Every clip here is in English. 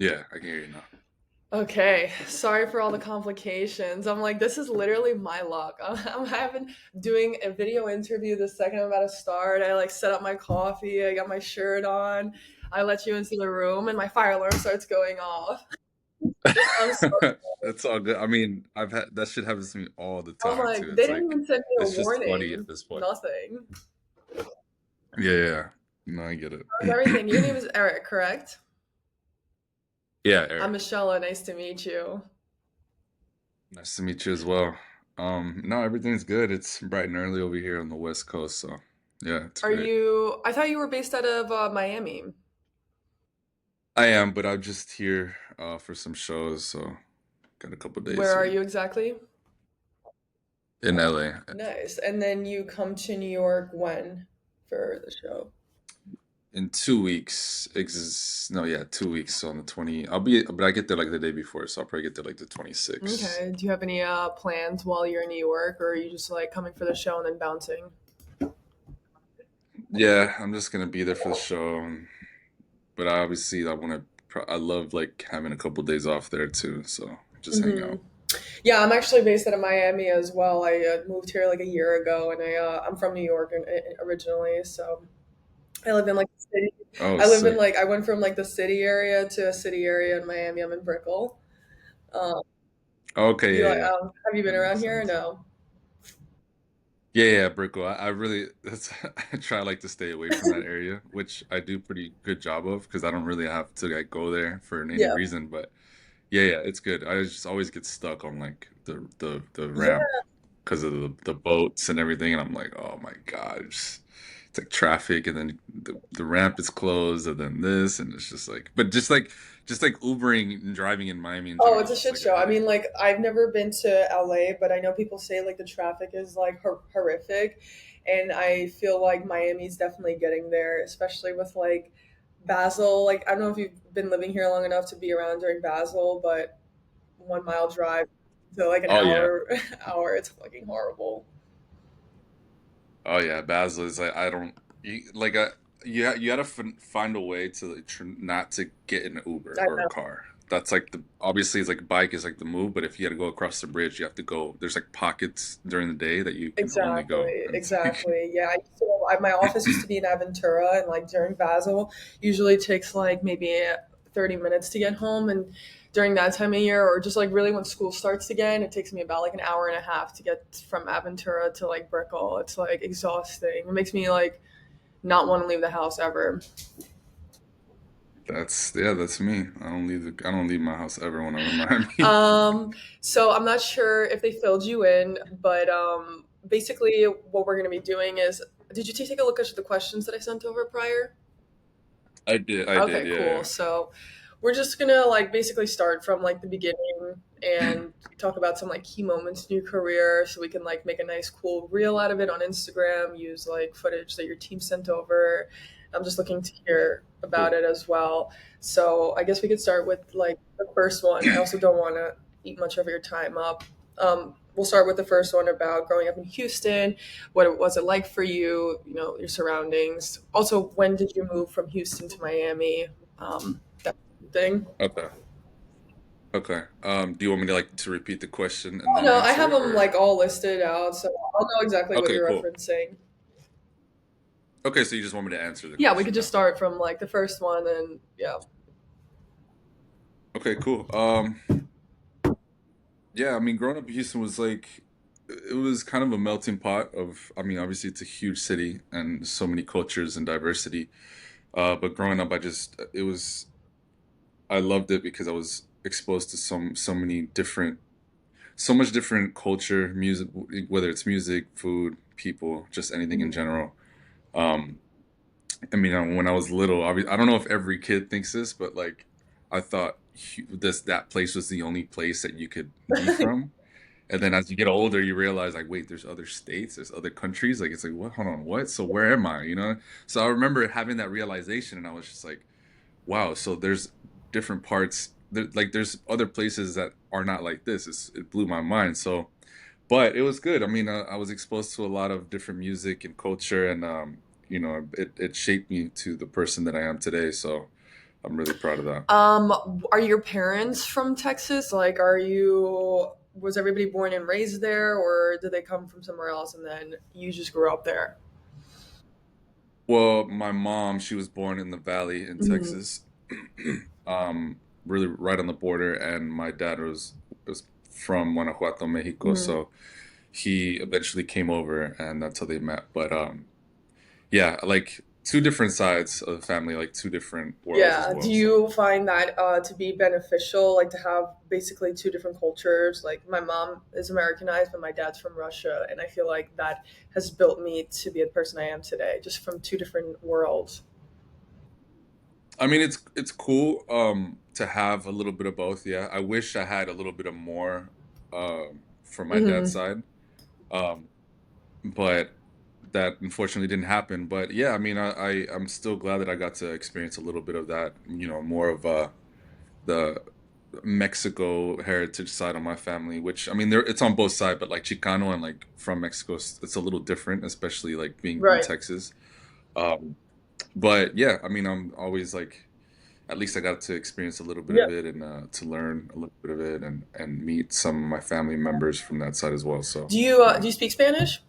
Yeah, I can hear you now. Okay, sorry for all the complications. I'm like, this is literally my luck. I'm having doing a video interview the second I'm about to start. I like set up my coffee, I got my shirt on, I let you into the room, and my fire alarm starts going off. I'm so That's all good. I mean, I've had that shit happens to me all the I'm time like, too. they It's didn't like even send me a it's just funny at warning. this point. Nothing. Yeah, yeah, yeah. No, I get How's everything? Your name it. is Eric, correct? Yeah, I'm Eric. Michela. Nice to meet you. Nice to meet you as well. No, everything's good. It's bright and early over here on the West Coast, so yeah, it's Are great. you? I thought you were based out of Miami. I am, but I'm just here for some shows, so got a couple days Where are here you exactly? in LA. Nice. And then you come to New York when for the show? In 2 weeks, no, yeah, 2 weeks. So on the 20, but I get there like the day before, so I'll probably get there like the 26th. Okay. Do you have any plans while you're in New York, or are you just like coming for the show and then bouncing? Yeah, I'm just gonna be there for the show, but obviously I love like having a couple days off there too, so just hang hmm out. Yeah, I'm actually based out of Miami as well. I moved here like a year ago, and I'm from New York originally, so I live in like the city. Oh, I live in sick. like I went from like the city area to a city area in Miami. I'm in Brickell. Um, Okay, you yeah, like yeah, have you been that around makes here or sense. no? Yeah, yeah, Brickell. I really that's I try like to stay away from that area, which I do pretty good job of because I don't really have to like go there for any Yeah. reason. But yeah, yeah, it's good. I just always get stuck on like the ramp Yeah. because of the boats and everything, and I'm like, oh my God, it's like traffic, and then the ramp is closed, and then this, and it's just like, but just like Ubering and driving in Miami in Oh, general it's is a just shit like a show. I headache. mean, like I've never been to LA, but I know people say like the traffic is like horrific, and I feel like Miami's definitely getting there, especially with like Basel. Like I don't know if you've been living here long enough to be around during Basel, but 1 mile drive to like an Oh yeah, hour hour, it's fucking horrible. oh yeah, Basel is like I don't like you gotta find a way to like, not to get in an Uber I or a know. car. That's like the obviously it's like bike is like the move, but if you had to go across the bridge, you have to go. There's like pockets during the day that you can only go, Exactly, and it's like exactly. Yeah, my office used to be in Aventura, and like during Basel, usually takes like maybe 30 minutes to get home. And during that time of year, or just like really when school starts again, it takes me about like an hour and a half to get from Aventura to like Brickell. It's like exhausting. It makes me like not want to leave the house ever. that's yeah, that's me. I don't leave my house ever when I'm in Miami. Um, so I'm not sure if they filled you in, but basically what we're going to be doing is, did you take a look at the questions that I sent over prior? I did, Okay, yeah, cool. So we're just gonna like basically start from like the beginning yeah. and talk about some like key moments in your career so we can like make a nice cool reel out of it on Instagram, use like footage that your team sent over. I'm just looking to hear about Cool. it as well. So I guess we could start with like the first one. I also don't want to eat much of your time up. We'll start with the first one about growing up in Houston. What was it like for you? You know, your surroundings. Also, when did you move from Houston to Miami? That thing. Okay. Okay. Do you want me to like to repeat the question and Oh then no, I answer have it them or? like all listed out, so I'll know exactly what Okay, you're cool. referencing. Okay, so you just want me to answer the Yeah, we could question just now. start from like the first one, and yeah. Okay, cool. Yeah, I mean, growing up in Houston was like, it was kind of a melting pot of, I mean, obviously it's a huge city and so many cultures and diversity. But growing up, I loved it because I was exposed to so many so much different culture, music, whether it's music, food, people, just anything in Mhm. general. Um, I mean, when I was little, I don't know if every kid thinks this, but like, I thought that place was the only place that you could be from. And then as you get older, you realize like, wait, there's other states, there's other countries. Like it's like, what? Hold on, what? So where am I? You know? So I remember having that realization, and I was just like, wow. So there's different parts. Like there's other places that are not like this. It blew my mind. So, but it was good. I mean, I was exposed to a lot of different music and culture, and it shaped me to the person that I am today. So, I'm really proud of that. Are your parents from Texas? Like, was everybody born and raised there, or did they come from somewhere else and then you just grew up there? Well, my mom, she was born in the Valley in Hmm. Texas, really right on the border, and my dad was from Guanajuato, Mexico, Hmm. so he eventually came over, and that's how they met. But yeah, like two different sides of the family, like two different worlds as Yeah. Do well. So you find that to be beneficial, like to have basically two different cultures? Like my mom is Americanized, but my dad's from Russia, and I feel like that has built me to be the person I am today, just from two different worlds. I mean, it's cool to have a little bit of both. Yeah, I wish I had a little bit of more from my dad's Hmm. side. Um, but that unfortunately didn't happen. But yeah, I mean, I'm still glad that I got to experience a little bit of that. You know, more of the Mexico heritage side of my family, which I mean, there it's on both sides, but like Chicano and like from Mexico, it's a little different, especially like being from Right. Texas. Um, but yeah, I mean, I'm always like, at least I got to experience a little bit Yeah. of it and to learn a little bit of it and meet some of my family members from that side as well. So Do yeah. you speak Spanish?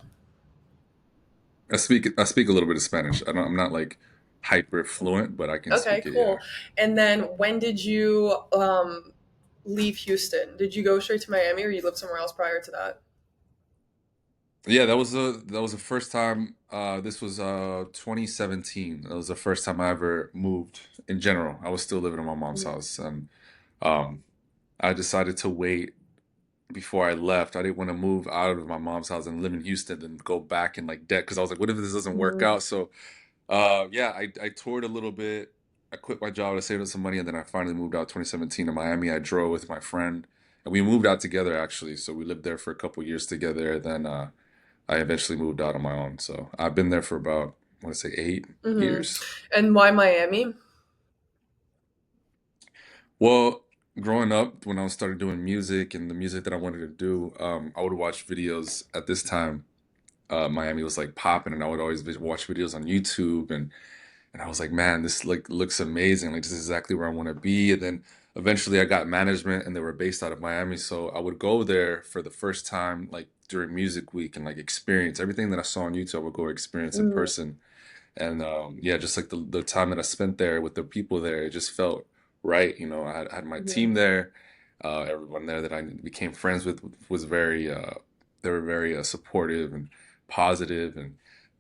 I speak a little bit of Spanish. I'm not like hyper fluent, but I can Okay, speak it. Yeah. cool. And then when did you leave Houston? Did you go straight to Miami, or you lived somewhere else prior to that? Yeah, that was the first time. This was 2017. That was the first time I ever moved in general. I was still living in my mom's Mhm. house, and um, I decided to wait before I left. I didn't want to move out of my mom's house and live in Houston and go back in like debt because I was like, what if this doesn't work Mhm. out? So yeah, I toured a little bit. I quit my job to save up some money, and then I finally moved out 2017 to Miami. I drove with my friend, and we moved out together actually. So we lived there for a couple years together. Then I eventually moved out on my own. So I've been there for about I want to say 8 Mhm. years. And why Miami? Well, growing up, when I started doing music and the music that I wanted to do, I would watch videos at this time. Miami was like popping, and I would always watch videos on YouTube, and I was like, man, this like looks amazing. Like this is exactly where I want to be. And then eventually I got management and they were based out of Miami. So I would go there for the first time, like during music week and like experience everything that I saw on YouTube, I would go experience in Mhm. person. And yeah, just like the time that I spent there with the people there, it just felt right. You know, I had my Mhm. team there. Everyone there that I became friends with was very, they were very supportive and positive,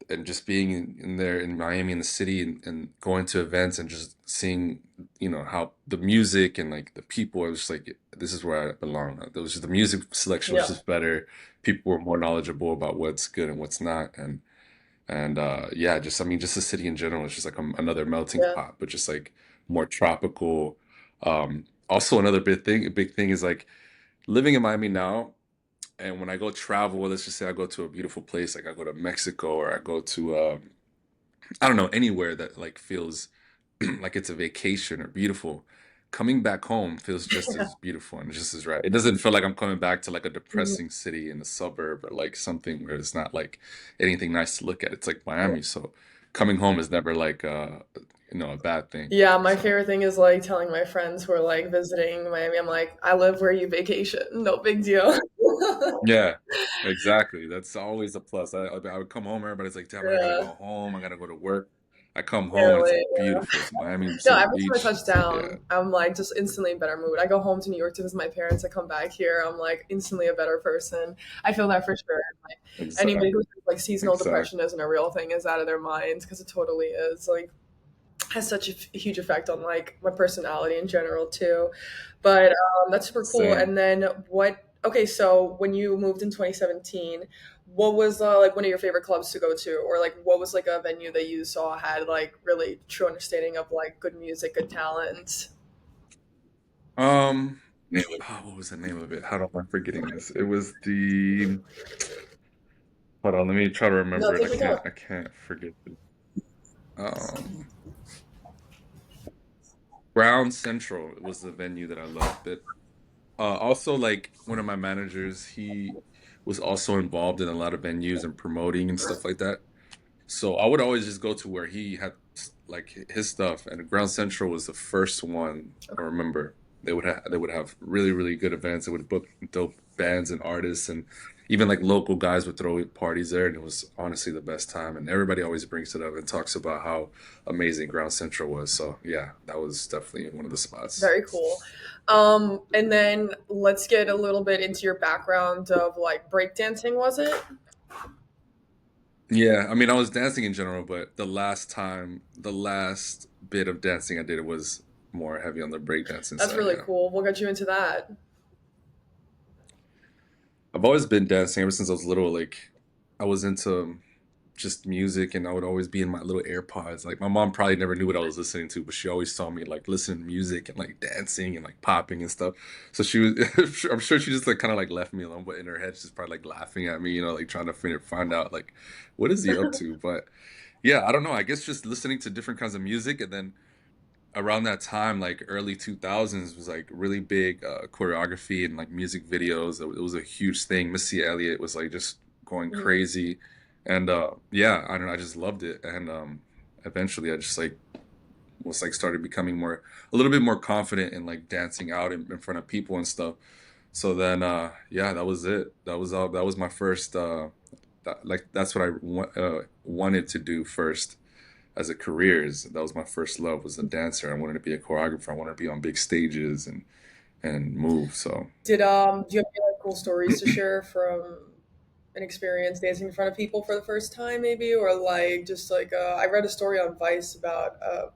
and just being in there in Miami in the city and going to events and just seeing, you know, how the music and like the people, I was just like, this is where I belong. It was just the music selection was Yeah. just better. People were more knowledgeable about what's good and what's not, and yeah, just I mean, just the city in general is just like another melting Yeah. pot, but just like more tropical. Also, another big thing is like living in Miami now. And when I go travel, let's just say I go to a beautiful place, like I go to Mexico or I go to I don't know, anywhere that like feels like it's a vacation or beautiful. Coming back home feels just as beautiful and just as right. It doesn't feel like I'm coming back to like a Mhm. depressing city in a suburb or like something where it's not like anything nice to look at. It's like Miami, so coming home is never like a bad thing. Yeah, my So favorite thing is like telling my friends who are like visiting Miami, I'm like, I live where you vacation. No big deal. yeah, exactly. That's always a plus. I would come home, everybody's like, damn, I gotta Yeah, go home. I gotta go to work. I come can't home and it's relate. beautiful. It's Miami. We No, see the every time I beach. touch Yeah, down, I'm like just instantly in better mood. I go home to New York to visit my parents. I come back here, I'm like instantly a better person. I feel that for sure. Like anybody who exactly. thinks like seasonal Exactly. depression isn't a real thing is out of their minds because it totally is. Like has such a huge effect on like my personality in general too. But that's super cool. Same. And then what? Okay, so when you moved in 2017, what was like one of your favorite clubs to go to, or like what was like a venue that you saw had like really true understanding of like good music, good talent? Um, what was the name of it? How am I forgetting this? It was the. Hold on, let me try to No, remember it. I take your time. can't. I can't forget it. Um, Brown Central was the venue that I loved, but also like one of my managers, he was also involved in a lot of venues and promoting and stuff like that. So I would always just go to where he had like his stuff, and Ground Central was the first one I remember. They would have really really good events. They would book dope bands and artists, and even like local guys would throw parties there, and it was honestly the best time. And everybody always brings it up and talks about how amazing Ground Central was. So yeah, that was definitely one of the spots. Very cool. And then let's get a little bit into your background of like breakdancing, was it? Yeah, I mean, I was dancing in general, but the last bit of dancing I did was more heavy on the breakdancing That's side. really Yeah. cool. What got you into that? I've always been dancing ever since I was little. Like, I was into just music, and I would always be in my little AirPods. Like, my mom probably never knew what I was listening to, but she always saw me like listening to music and like dancing and like popping and stuff. So she was, I'm sure she just like kind of like left me alone, but in her head, she's probably like laughing at me, like trying to find out like what is he up to. But yeah, I don't know. I guess just listening to different kinds of music, and then around that time, like early 2000s, was like really big choreography and like music videos. It was a huge thing. Missy Elliott was like just going Mhm. crazy, and yeah, I don't know, I just loved it. And eventually I just like was like started becoming more a little bit more confident in like dancing out in front of people and stuff. So then yeah, that was it. That was my first like that's what wanted to do first as a career. Is that was my first love, was a dancer. I wanted to be a choreographer. I wanted to be on big stages and move. So Do you have any like cool stories to share from an experience dancing in front of people for the first time, maybe, or like just like I read a story on Vice about a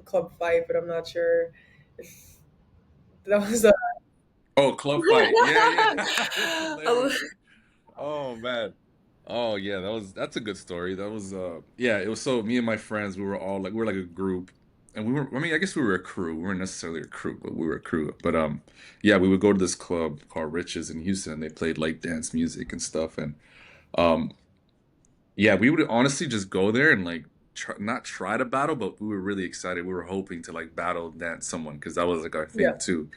club fight, but I'm not sure if that was a. oh, club fight. Yeah, yeah. That's hilarious. Oh man. Oh yeah, that's a good story. That was yeah, it was so me and my friends, we were all like we were like a group, and we were, I mean, I guess we were a crew. We weren't necessarily a crew, but we were a crew. But yeah, we would go to this club called Rich's in Houston, and they played like dance music and stuff. And um yeah, we would honestly just go there and like not try to battle, but we were really excited. We were hoping to like battle dance someone because that was like our Yeah. thing too.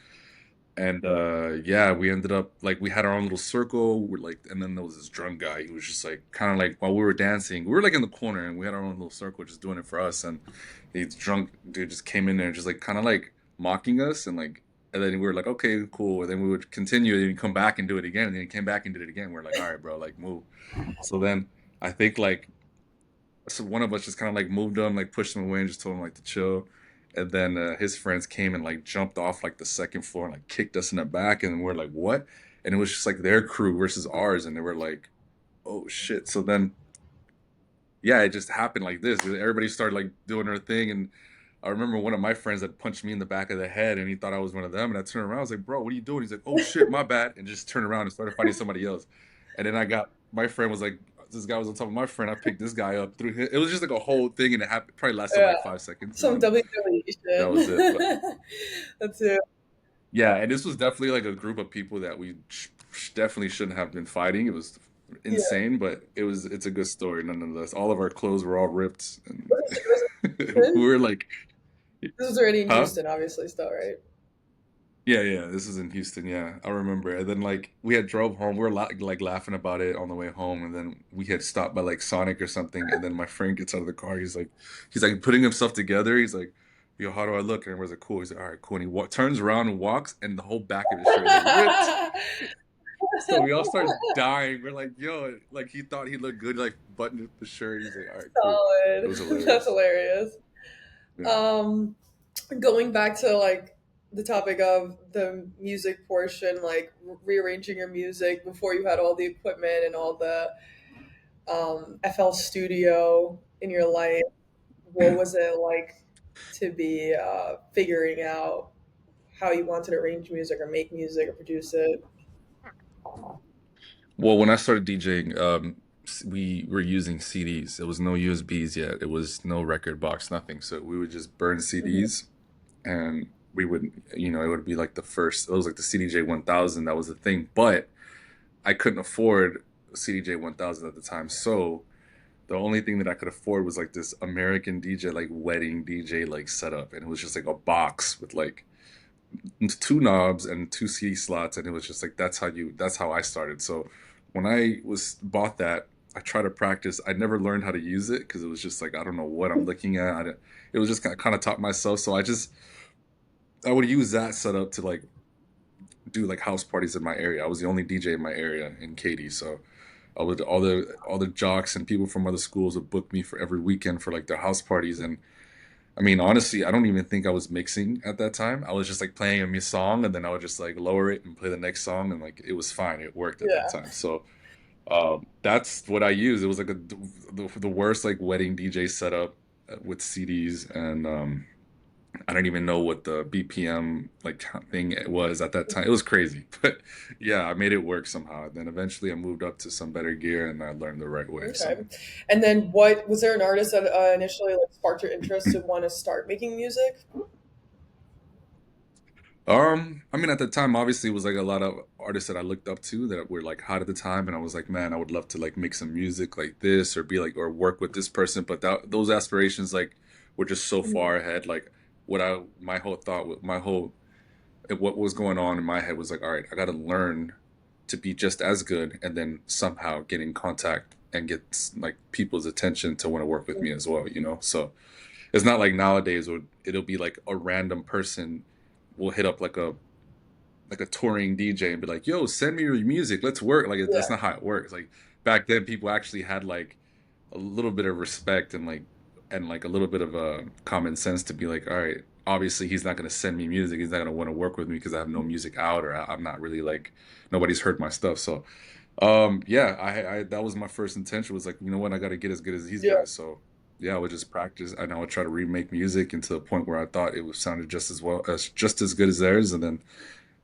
And yeah, we ended up like we had our own little circle. We're like, and then there was this drunk guy. He was just like kind of like while we were dancing, we were like in the corner, and we had our own little circle, just doing it for us. And these drunk dude just came in there, just like kind of like mocking us, and like, and then we were like, okay, cool. And then we would continue, and he'd come back and do it again, and then he came back and did it again. We're like, all right, bro, like move. So then I think like so one of us just kind of like moved him, like pushed him away, and just told him like to chill. And then his friends came and like jumped off like the second floor and like kicked us in the back, and we're like, "What?" And it was just like their crew versus ours, and they were like, "Oh shit!" So then, yeah, it just happened like this. Everybody started like doing their thing, and I remember one of my friends had punched me in the back of the head, and he thought I was one of them. And I turned around, I was like, "Bro, what are you doing?" He's like, "Oh shit, my bad," and just turned around and started fighting somebody else. And then I got my friend was like, this guy was on top of my friend. I picked this guy up through his, it was just like a whole thing, and it happened probably lasted Yeah. like 5 seconds, and Some then WWE that was it. But shit. That's it. yeah, and this was definitely like a group of people that we definitely shouldn't have been fighting. It was Yeah. insane, but it's a good story nonetheless. All of our clothes were all ripped, and Was it we Houston? were like, This was already in huh? Houston, obviously, still, right? Yeah, yeah, this is in Houston. Yeah, I remember. And then like we had drove home. We were like laughing about it on the way home, and then we had stopped by like Sonic or something. And then my friend gets out of the car. He's like putting himself together. He's like, "Yo, how do I look?" And everyone's like, "Cool." He's like, "All right, cool." And turns around and walks, and the whole back of his shirt is like ripped. So we all start dying. We're like, "Yo!" Like he thought he looked good, like buttoned up the shirt. He's like, "All right, cool." It Solid. was That's hilarious. hilarious. Yeah. Um, Going back to like the topic of the music portion, like rearranging your music before you had all the equipment and all the FL Studio in your life. What was it like to be figuring out how you wanted to arrange music or make music or produce it? Well, when I started DJing, we were using CDs. There was no USBs yet. It was no record box, nothing. So we would just burn Mhm. CDs, and we would, it would be like the first. It was like the CDJ 1000. That was the thing. But I couldn't afford CDJ 1000 at the time. So the only thing that I could afford was like this American DJ, like wedding DJ, like setup, and it was just like a box with like two knobs and two CD slots, and it was just like that's how I started. So when I was bought that, I try to practice. I never learned how to use it because it was just like I don't know what I'm looking at. It was just kind of taught myself. So I would use that setup to like do like house parties in my area. I was the only DJ in my area in Katy, so I would all the jocks and people from other schools would book me for every weekend for like their house parties. And I mean, honestly, I don't even think I was mixing at that time. I was just like playing a me song, and then I would just like lower it and play the next song, and like it was fine. It worked at that Yeah. time. So that's what I used. It was like the worst like wedding DJ setup with CDs, and I don't even know what the BPM like thing it was at that time. It was crazy, but yeah, I made it work somehow. Then eventually I moved up to some better gear, and I learned the right way. Okay. So. And then what was there an artist that initially like sparked your interest to want to start making music? I mean, at the time, obviously, it was like a lot of artists that I looked up to that were like hot at the time, and I was like, man, I would love to like make some music like this, or be like, or work with this person. But those aspirations, like, were just so Mhm. far ahead. Like, my whole thought, what was going on in my head was like, all right, I got to learn to be just as good, and then somehow get in contact and get like people's attention to want to work with me as well. So it's not like nowadays where it'll be like a random person will hit up like a touring DJ and be like, "Yo, send me your music. Let's work." Like Yeah. that's not how it works. Like back then, people actually had like a little bit of respect and like a little bit of common sense to be like, "All right, obviously he's not going to send me music. He's not going to want to work with me because I have no music out or I'm not really like nobody's heard my stuff." So, yeah, I that was my first intention was like, you know what, I got to get as good as these Yeah. guys. So. Yeah, I would just practice, and I would try to remake music into the point where I thought it was sounded just as good as theirs, and then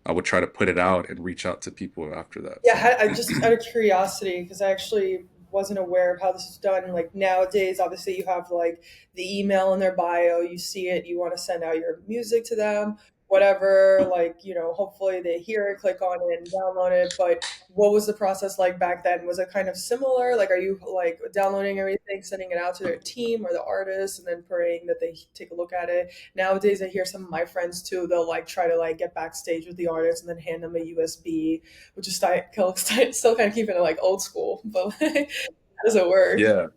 I would try to put it out and reach out to people after that. Yeah, So, I just out of curiosity, because I actually wasn't aware of how this is done. Like nowadays, obviously, you have like the email in their bio, you see it, you want to send out your music to them, whatever. Like, hopefully they hear it, click on it, and download it. But what was the process like back then? Was it kind of similar? Like, are you like downloading everything, sending it out to their team or the artist, and then praying that they take a look at it? Nowadays, I hear some of my friends too, they'll like try to like get backstage with the artist and then hand them a USB, which is still kind of keeping it like old school, but like, how does it work? yeah,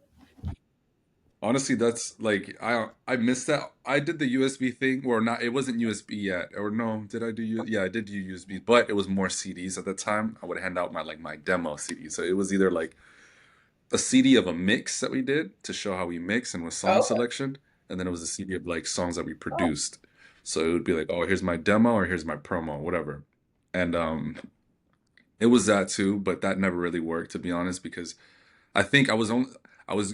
honestly, that's like I missed that. I did the USB thing, or not. It wasn't USB yet, or no? Did I do you? Yeah, I did do USB, but it was more CDs at the time. I would hand out my demo CD. So it was either like a CD of a mix that we did to show how we mix and with song Oh, selection, and then it was a CD of like songs that we oh, produced. So it would be like, oh, here's my demo or here's my promo, whatever. And it was that too, but that never really worked to be honest because I think I was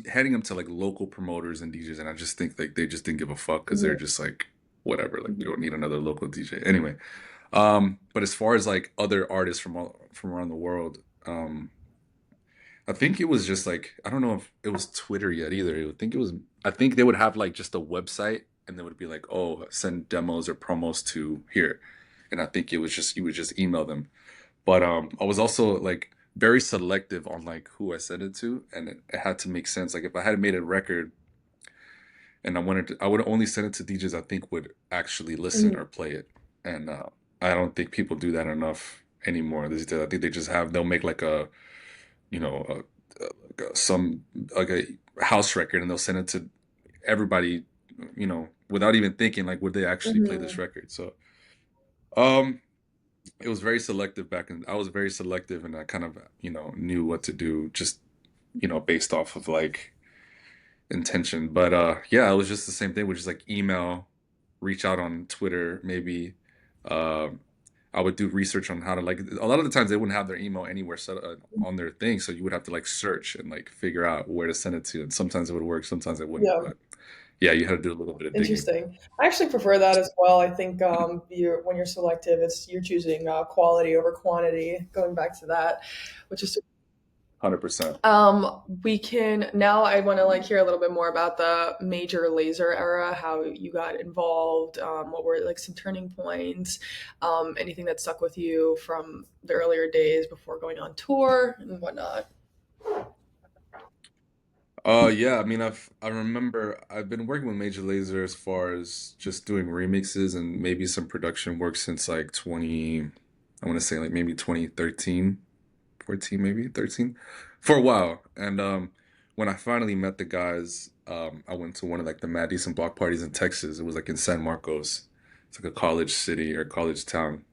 heading up to like local promoters and DJs, and I just think like they just didn't give a fuck because they're mhm, just like whatever, like we don't need another local DJ anyway. But as far as like other artists from around the world, I think it was just like I don't know if it was Twitter yet either. I think they would have like just a website and they would be like, "Oh, send demos or promos to here." And I think it was just you would just email them. But I was also like very selective on like who I sent it to, and it had to make sense. Like if I had made a record and I would only send it to DJs I think would actually listen mhm, or play it. And I don't think people do that enough anymore these days. I think they'll make like a you know some like a house record and they'll send it to everybody without even thinking like would they actually play this mhm. record. So um it was very selective back in I was very selective and I kind of knew what to do just based off of like intention. But yeah, it was just the same thing, which is like email, reach out on Twitter, maybe. Um, I would do research on how to like a lot of the times they wouldn't have their email anywhere set on their thing, so you would have to like search and like figure out where to send it to. And sometimes it would work, sometimes it wouldn't. Yeah, But yeah, you had to do a little bit of digging. interesting. I actually prefer that as well. I think when you're selective, you're choosing quality over quantity. Going back to that, which is 100%. we can now. I want to like hear a little bit more about the Major Lazer era, how you got involved, what were like some turning points, anything that stuck with you from the earlier days before going on tour and whatnot. Yeah, I mean I remember I've been working with Major Lazer as far as just doing remixes and maybe some production work since like 20 I want to say like maybe 2013 14 maybe 13 for a while. And when I finally met the guys, I went to one of like the mad decent block parties in Texas. It was like in San Marcos. It's like a college city or college town.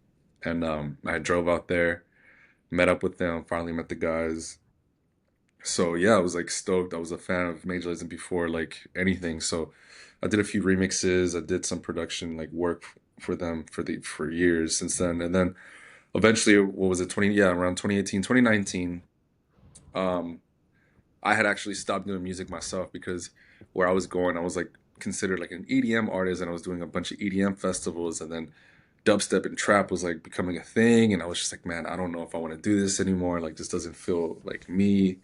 And I drove out there, met up with them, finally met the guys. So yeah, I was like stoked. I was a fan of Major Lazer before like anything. So I did a few remixes. I did some production like work for them for years since then. And then eventually, what was it, 20, yeah, around 2018, 2019, um, I had actually stopped doing music myself because where I was going, I was like considered like an EDM artist, and I was doing a bunch of EDM festivals, and then dubstep and trap was like becoming a thing, and I was just like, man, I don't know if I want to do this anymore. Like, this doesn't feel like me.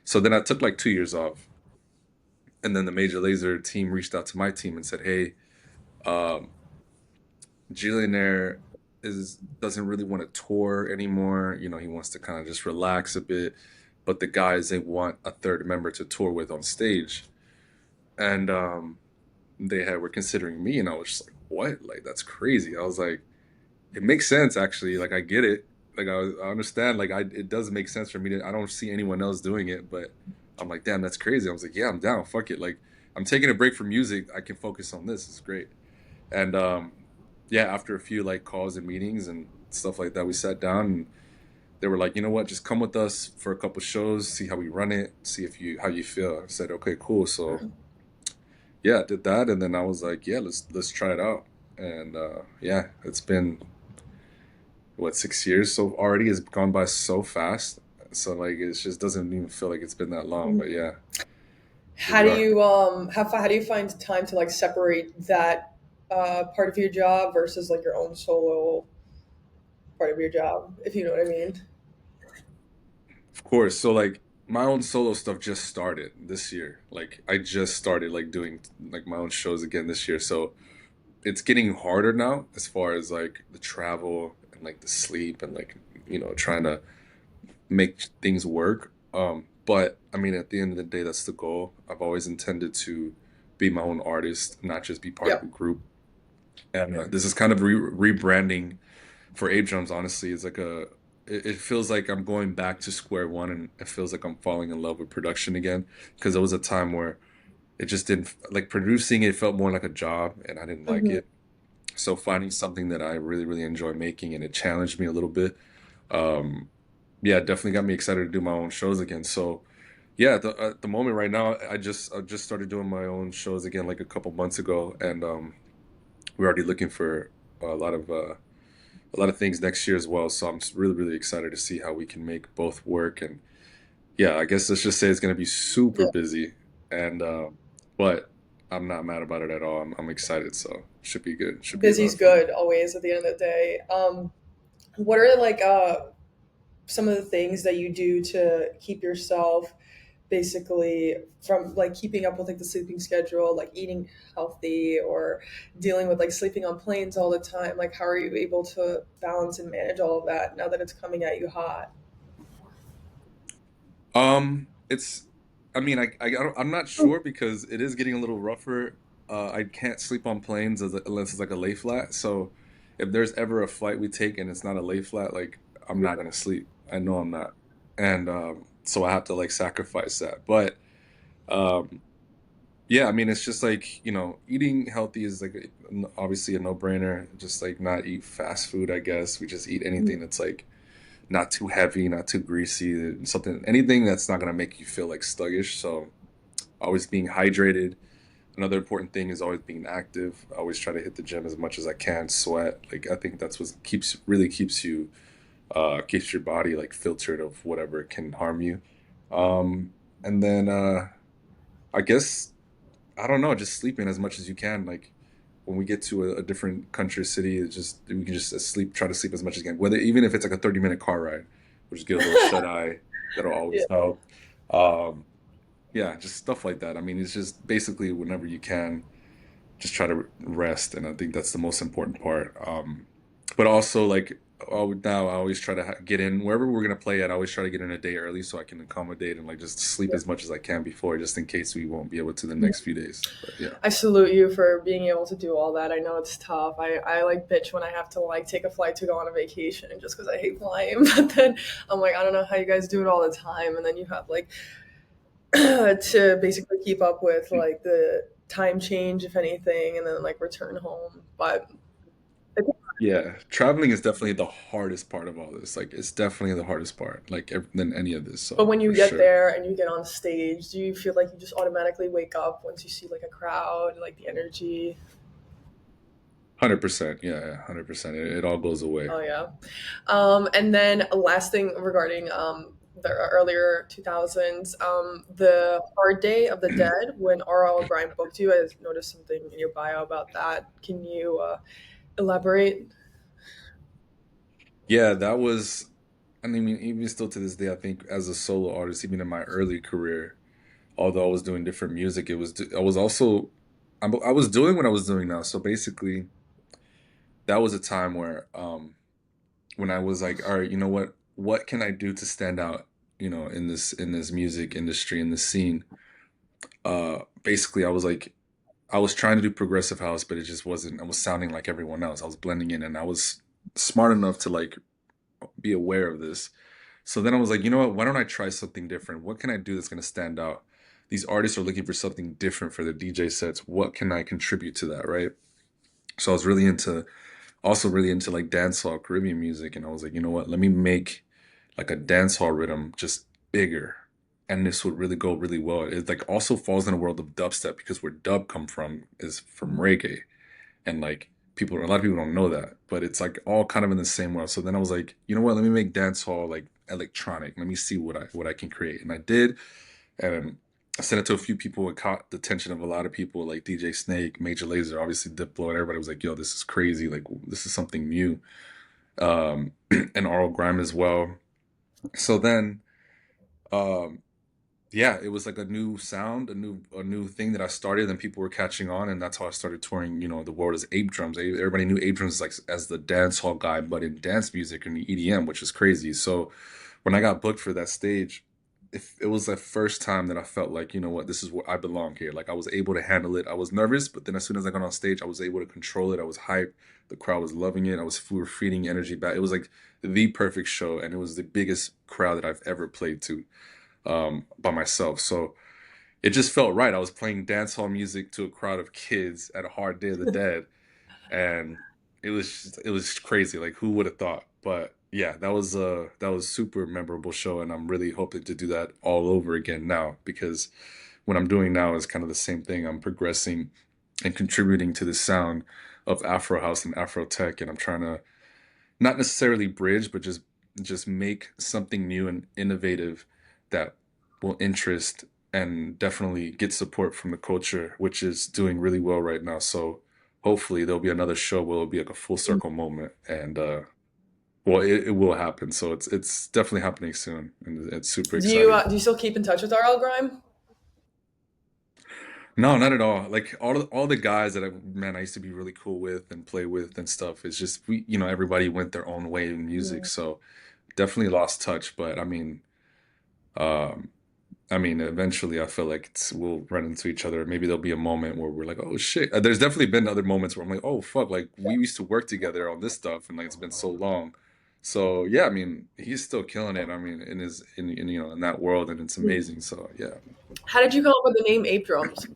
So then I took like 2 years off, and then the Major Lazer team reached out to my team and said, hey, um, Jillionaire is doesn't really want to tour anymore. You know, he wants to kind of just relax a bit. But the guys, they want a third member to tour with on stage. And were considering me, and I was just like, what? Like, that's crazy. I was like, it makes sense actually. Like, I get it. Like, I understand. Like, it does make sense for me to. I don't see anyone else doing it, but I'm like, damn, that's crazy. I was like, yeah, I'm down. Fuck it. Like, I'm taking a break from music. I can focus on this. It's great. And yeah, after a few like calls and meetings and stuff like that, we sat down and they were like, you know what, just come with us for a couple shows, see how we run it, see if you how you feel. I said, okay, cool. So yeah, I did that, and then I was like, yeah, let's try it out. And yeah, it's been what, 6 years so already. It's gone by so fast. So like it just doesn't even feel like it's been that long. But yeah, here How we do are. you how do you find time to like separate that part of your job versus like your own solo part of your job, if you know what I mean? Of course. So like my own solo stuff just started this year. Like I just started like doing like my own shows again this year. So it's getting harder now as far as like the travel and like the sleep and like trying to make things work. But I mean, at the end of the day, that's the goal. I've always intended to be my own artist, not just be part of Yeah. a group. And this is kind of rebranding for Ape Drums. Honestly, it's like it feels like I'm going back to square one, and it feels like I'm falling in love with production again. Because there was a time where it just didn't like producing. It felt more like a job, and I didn't like Hmm. it. So finding something that I really, really enjoy making, and it challenged me a little bit. Um, yeah, it definitely got me excited to do my own shows again. So yeah, at the moment right now, I just started doing my own shows again like a couple months ago, and we're already looking for a lot of uh, a lot of things next year as well. So I'm just really, really excited to see how we can make both work. And yeah, I guess let's just say it's going to be super Yeah. busy, and but I'm not mad about it at all. I'm excited, so should be good. Should be a lot Busy's of fun. good always at the end of the day. What are like some of the things that you do to keep yourself basically from like keeping up with like the sleeping schedule, like eating healthy or dealing with like sleeping on planes all the time? Like how are you able to balance and manage all of that now that it's coming at you hot? It's, I mean, I'm not sure because it is getting a little rougher. I can't sleep on planes unless it's like a lay flat. So if there's ever a flight we take and it's not a lay flat, like I'm not gonna sleep. I know I'm not, and so I have to like sacrifice that. But um, yeah, I mean, it's just like eating healthy is like obviously a no-brainer. Just like not eat fast food, I guess. We just eat anything that's like not too heavy, not too greasy, something anything that's not gonna make you feel like sluggish. So always being hydrated. Another important thing is always being active. I always try to hit the gym as much as I can, sweat. Like I think that's what keeps you keeps your body like filtered of whatever can harm you. And then I guess I don't know, just sleeping as much as you can. Like when we get to a different country or city, it's just we can just try to sleep as much as you can. Whether even if it's like a 30-minute car ride, we'll just get a little shut eye. That'll Yeah. always help. Um, yeah, just stuff like that. I mean, it's just basically whenever you can, just try to rest, and I think that's the most important part. But also like now I always try to get in wherever we're gonna play at. I always try to get in a day early so I can accommodate and like just sleep as much as I can before, just in case we won't be able to the Yeah. next few days. But yeah, I salute you for being able to do all that. I know it's tough. I like bitch when I have to like take a flight to go on a vacation just because I hate flying. But then I'm like, I don't know how you guys do it all the time. And then you have like to basically keep up with like the time change, if anything, and then like return home. But yeah. Traveling is definitely the hardest part of all this. Like, it's definitely the hardest part, like than any of this. but So when you for get sure. there and you get on stage, do you feel like you just automatically wake up once you see like a crowd, like the energy? 100%. Yeah, yeah, 100%. It all goes away. Oh yeah. And then last thing regarding the earlier 2000s, the Hard Day of the Dead, when R.L. O'Brien booked you, I noticed something in your bio about that. Can you elaborate? Yeah, that was. I mean, even still to this day, I think as a solo artist, even in my early career, although I was doing different music, I was also I was doing what I was doing now. So basically, that was a time where when I was like, all right, you know what can I do to stand out, in this music industry, in this scene? Basically, I was like, I was trying to do progressive house, but it just wasn't. I was sounding like everyone else. I was blending in, and I was smart enough to like be aware of this. So then I was like, you know what? Why don't I try something different? What can I do that's going to stand out? These artists are looking for something different for the DJ sets. What can I contribute to that, right? So I was also really into like dancehall Caribbean music, and I was like, you know what? Let me make like a dancehall rhythm just bigger, and this would really go really well. It like also falls in the world of dubstep because where dub come from is from reggae, and like a lot of people don't know that, but it's like all kind of in the same world. So then I was like, you know what? Let me make dancehall like electronic. Let me see what I can create, and I did. And I sent it to a few people. It caught the attention of a lot of people, like DJ Snake, Major Lazer, obviously Diplo, and everybody was like, "Yo, this is crazy! Like, this is something new." And Oral Grime as well. So then, um, yeah, it was like a new sound, a new thing that I started, and people were catching on, and that's how I started touring. The world as Ape Drums. Everybody knew Ape Drums like as the dance hall guy, but in dance music and EDM, which is crazy. So when I got booked for that stage, if it was the first time that I felt like, you know what, this is where I belong here. Like I was able to handle it. I was nervous, but then as soon as I got on stage, I was able to control it. I was hyped. The crowd was loving it. We were feeding energy back. It was like the perfect show, and it was the biggest crowd that I've ever played to by myself. So it just felt right. I was playing dancehall music to a crowd of kids at a hard Day of the Dead, and it was crazy. Like who would have thought? But yeah, that was super memorable show, and I'm really hoping to do that all over again now because what I'm doing now is kind of the same thing. I'm progressing and contributing to the sound of Afro house and Afro tech, and I'm trying to not necessarily bridge, but just make something new and innovative that will interest and definitely get support from the culture, which is doing really well right now. So hopefully there'll be another show where it'll be like a full circle moment, and well, it will happen. So it's definitely happening soon, and it's super exciting. Do you still keep in touch with R.L. Grime? No, not at all. Like all the guys that I used to be really cool with and play with and stuff. It's just everybody went their own way in music, Mm. so definitely lost touch. But um, eventually, I feel like we'll run into each other. Maybe there'll be a moment where we're like, "Oh shit!" There's definitely been other moments where I'm like, "Oh fuck!" Like we used to work together on this stuff, and like it's been so long. So yeah, he's still killing it. In that world, and it's amazing. So yeah. How did you come up with the name Ape Drums?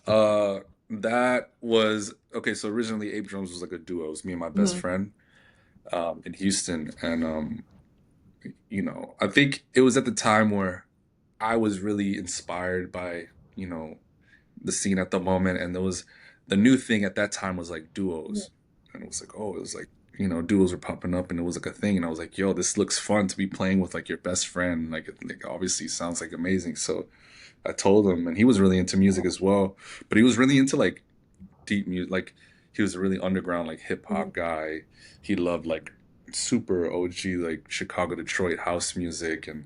Uh, that was okay. So originally, Ape Drums was like a duo. It was me and my best Mhm. friend in Houston, and I think it was at the time where I was really inspired by you know the scene at the moment, and there was the new thing at that time was like duos, and it was like it was like duos were popping up, and it was like a thing, and I was like, yo, this looks fun to be playing with like your best friend, like like obviously sounds like amazing. So I told him, and he was really into music as well, but he was really into like deep music. Like he was a really underground like hip Mhm. hop guy. He loved like super OG like Chicago, Detroit house music, and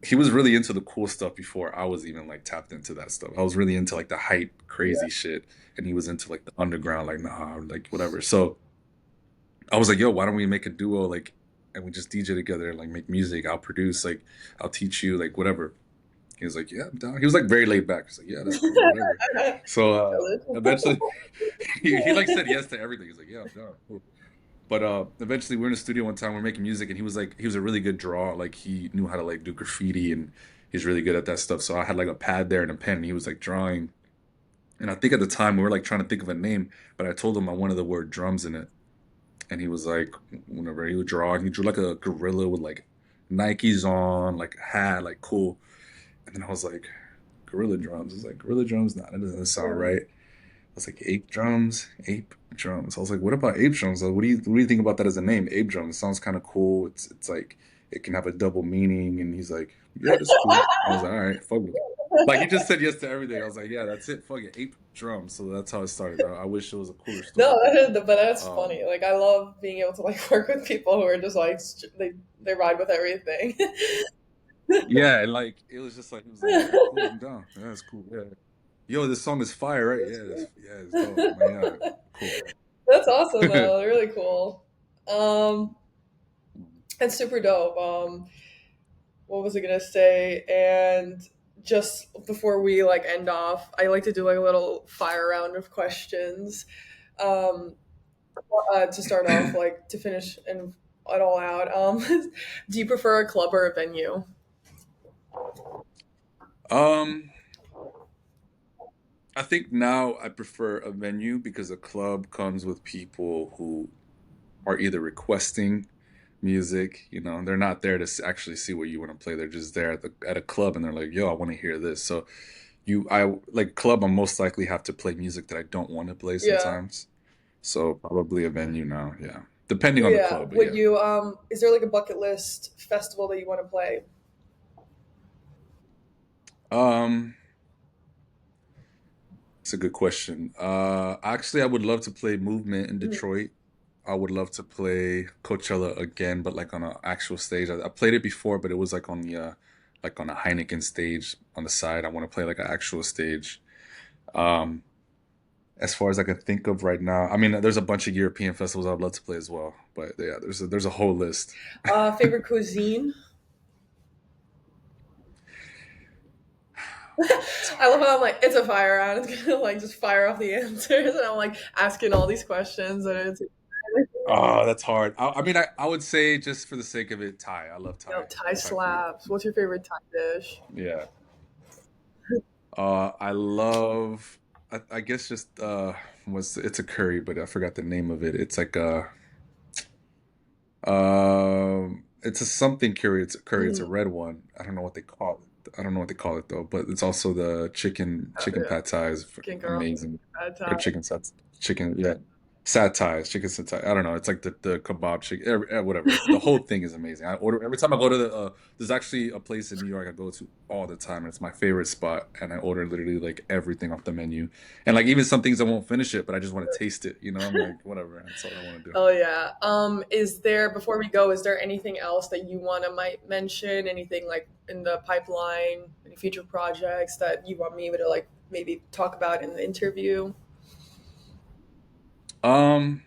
he was really into the cool stuff before I was even like tapped into that stuff. I was really into like the hype, Yeah. crazy shit, and he was into like the underground, like nah, like whatever. So I was like, yo, why don't we make a duo, like, and we just DJ together, like make music. I'll produce, like, I'll teach you, like, whatever. He was like, yeah, I'm down. He was like very laid back. He's like, yeah, that's cool, whatever. So eventually, he like said yes to everything. He's like, yeah, I'm down, cool. But eventually, we're in the studio one time. We're making music, and he was like, he was a really good drawer. Like he knew how to like do graffiti, and he's really good at that stuff. So I had like a pad there and a pen, and he was like drawing. And I think at the time we were like trying to think of a name, but I told him I wanted the word drums in it, and he was like, whenever he would draw, and he drew like a gorilla with like Nikes on, like a hat, like cool. And then I was like, gorilla drums. It's like gorilla drums. Nah, that doesn't sound right. I was like, ape drums, ape drums. I was like, what about ape drums? Like, what do you think about that as a name? Ape drums. It sounds kind of cool. It's like it can have a double meaning. And he's like, yeah, that's cool. I was like, all right, fuck it. Like he just said yes to everything. I was like, yeah, that's it. Fuck it, ape drums. So that's how it started. I wish it was a cooler No, story. but that's Um, funny. Like I love being able to like work with people who are just like they ride with everything. yeah, and like it was just like he was like, all right, cool, I'm down. Yeah, that's cool. Yeah. Yo, this song is fire, right? That's Yeah, cool. it's dope. I'm like, yeah, cool. That's awesome though. Really cool. Um, it's super dope. What was I gonna say? And just before we like end off, I like to do like a little fire round of questions. Um, to start off, like to finish and it all out. Do you prefer a club or a venue? um, I think now I prefer a venue because a club comes with people who are either requesting music, they're not there to actually see what you want to play. They're just there at a club and they're like, "Yo, I want to hear this." So I like club. I most likely have to play music that I don't want to play Yeah. sometimes. So probably a venue now, yeah. Depending on the Yeah. club, but Would yeah. you is there like a bucket list festival that you want to play? Um, it's a good question. Actually, I would love to play Movement in Mhm. Detroit. I would love to play Coachella again, but like on an actual stage. I played it before, but it was like on a Heineken stage on the side. I want to play like an actual stage. Um, as far as I can think of right now, I mean, there's a bunch of European festivals I'd love to play as well, but yeah, there's a whole list. Favorite cuisine? It's I love hard. how I'm like, it's a fire round. It's gonna like just fire off the answers, and I'm like asking all these questions, and it's Oh, that's hard. I mean, I would say just for the sake of it, Thai. I love you know, Thai. Thai Thai food. slaps. What's your favorite Thai dish? Yeah. I love. I guess just was it's a curry, but I forgot the name of it. It's like a it's a something curry. It's a curry. It's a Mm-hmm. red one. I don't know what they call it. I don't know what they call it though. But it's also the Oh chicken yeah, pad thai is chicken girl. amazing, Pad or Thai. chicken, yeah, sad thai, chicken sad thai. I don't know. It's like the kebab chicken, whatever. The whole thing is amazing. I order every time I go to the. There's actually a place in New York I go to all the time, and it's my favorite spot. And I order literally like everything off the menu, and like even some things I won't finish it, but I just want to taste it. I'm like whatever. That's all I want to do. Oh yeah. Is there before we go? Is there anything else that you want to might mention? Anything like in the pipeline? Any future projects that you want me to like maybe talk about in the interview? Um,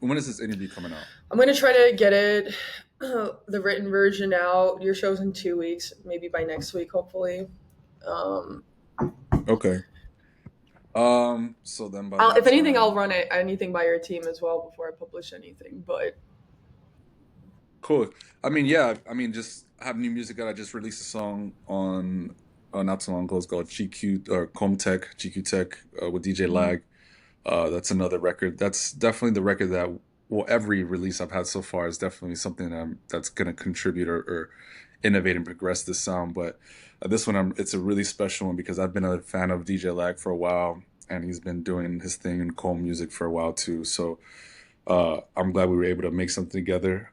when is this interview coming out? I'm gonna try to get it, the written version out. Your show's in 2 weeks, maybe by next week, hopefully. Um, Okay. So then by I'll, that if anything, I'll time, run it anything by your team as well before I publish anything. But cool. I mean, yeah. I mean, just have new music out. I just released a song on not too long ago. It's called GQ or Comtech GQ Tech with DJ mhm. Lag. That's another record. That's definitely the record that every release I've had so far is definitely something that's gonna contribute or innovate and progress the sound. But this one, it's a really special one because I've been a fan of DJ Lag for a while, and he's been doing his thing in Comb music for a while too. So I'm glad we were able to make something together.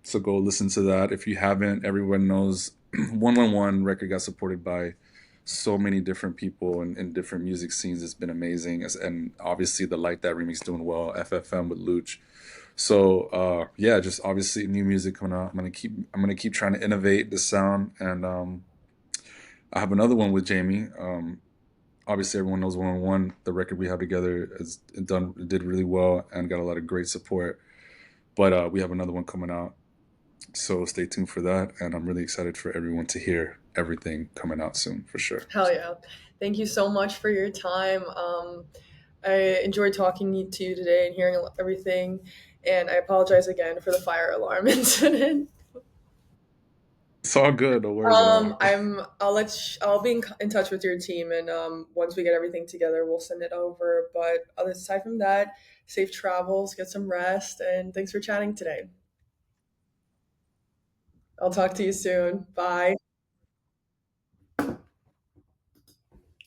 So go listen to that if you haven't. Everyone knows 111 record got supported by so many different people and different music scenes. It's been amazing, and obviously the Like That remix doing well. FFM with Luch. So yeah, just obviously new music coming out. I'm gonna keep trying to innovate the sound, and I have another one with Jamie. Obviously everyone knows 111. The record we have together has did really well and got a lot of great support. But we have another one coming out, so stay tuned for that. And I'm really excited for everyone to hear everything coming out soon for sure. Hell yeah. Thank you so much for your time. I enjoyed talking to you today and hearing everything. And I apologize again for the fire alarm incident. It's all good. No worries at all. I'll be in touch with your team, and once we get everything together, we'll send it over. But aside from that, safe travels, get some rest, and thanks for chatting today. I'll talk to you soon. Bye.